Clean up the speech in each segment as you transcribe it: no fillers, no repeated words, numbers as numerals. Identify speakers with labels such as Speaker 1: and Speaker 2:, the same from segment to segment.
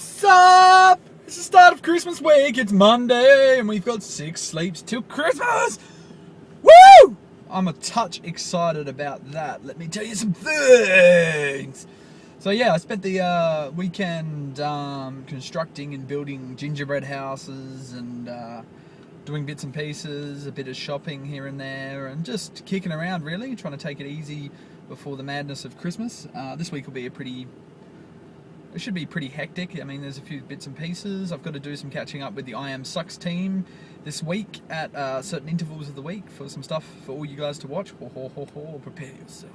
Speaker 1: What's up? It's the start of Christmas week. It's Monday, and we've got 6 sleeps till Christmas. Woo! I'm a touch excited about that. Let me tell you some things. So yeah, I spent the weekend constructing and building gingerbread houses and doing bits and pieces, a bit of shopping here and there, and just kicking around really, trying to take it easy before the madness of Christmas. This week will be it should be pretty hectic. I mean, there's a few bits and pieces. I've got to do some catching up with the I Am Sucks team this week at certain intervals of the week for some stuff for all you guys to watch. Prepare yourself.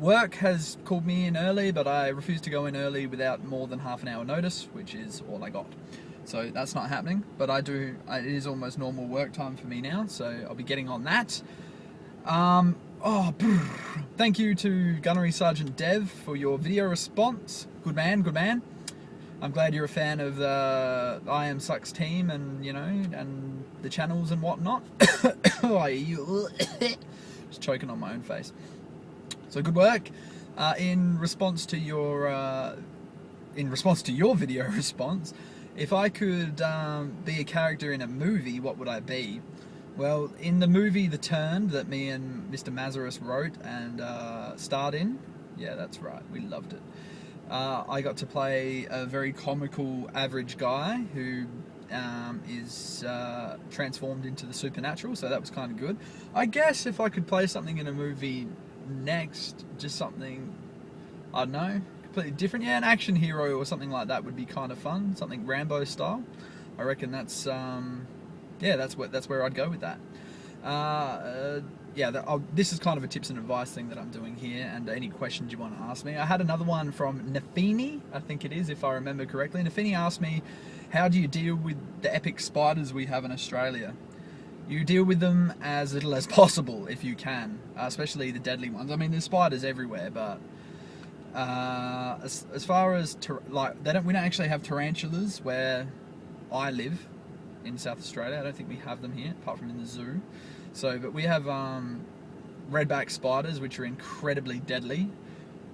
Speaker 1: Work has called me in early, but I refuse to go in early without more than half an hour notice, which is all I got. So that's not happening, but it is almost normal work time for me now, so I'll be getting on that. Thank you to Gunnery Sergeant Dev for your video response. Good man, good man. I'm glad you're a fan of the I Am Sucks team and, you know, and the channels and whatnot. Just choking on my own face. So good work. In response to your video response, if I could be a character in a movie, what would I be? Well, in the movie The Turn that me and Mr. Mazarus wrote and starred in, yeah, that's right, we loved it. I got to play a very comical average guy who is transformed into the supernatural, so that was kind of good. I guess if I could play something in a movie next, just something, I don't know, completely different, yeah, an action hero or something like that would be kind of fun, something Rambo style. I reckon that's that's where I'd go with that. This is kind of a tips and advice thing that I'm doing here, and any questions you want to ask me. I had another one from Nafini, I think it is, if I remember correctly. Nafini asked me, how do you deal with the epic spiders we have in Australia? You deal with them as little as possible if you can, especially the deadly ones. I mean, there's spiders everywhere, but as far as we don't actually have tarantulas where I live in South Australia. I don't think we have them here, apart from in the zoo. But we have redback spiders, which are incredibly deadly.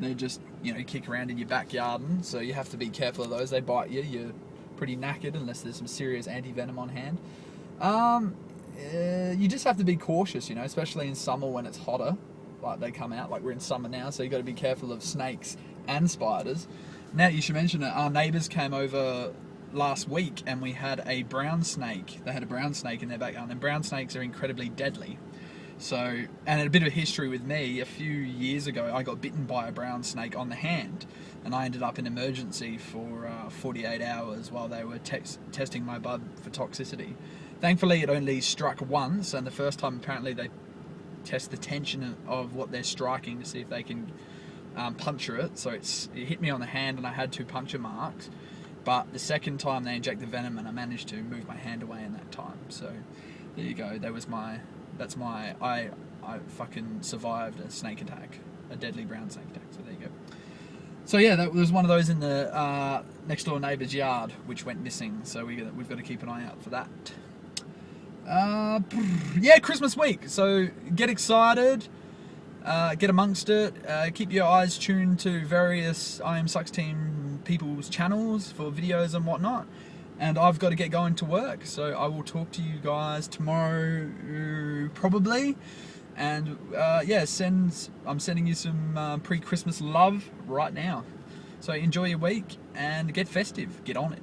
Speaker 1: They just, kick around in your backyard, and so you have to be careful of those. They bite you. You're pretty knackered unless there's some serious anti-venom on hand. You just have to be cautious, especially in summer when it's hotter. Like they come out, like we're in summer now, so you got to be careful of snakes and spiders. Now you should mention it. Our neighbours came over last week and we had a brown snake. They had a brown snake in their backyard, and brown snakes are incredibly deadly. So, and a bit of history with me, a few years ago I got bitten by a brown snake on the hand, and I ended up in emergency for 48 hours while they were testing my blood for toxicity. Thankfully it only struck once, and the first time apparently they test the tension of what they're striking to see if they can puncture it. So it hit me on the hand and I had 2 puncture marks. But the second time they inject the venom, and I managed to move my hand away in that time. So there you go. I fucking survived a snake attack, a deadly brown snake attack. So there you go. So yeah, that was one of those in the next door neighbour's yard, which went missing. So we've got to keep an eye out for that. Christmas week. So get excited. Get amongst it. Keep your eyes tuned to various I Am Sucks team people's channels for videos and whatnot. And I've got to get going to work, so I will talk to you guys tomorrow probably. And I'm sending you some pre-Christmas love right now. So enjoy your week and get festive. Get on it.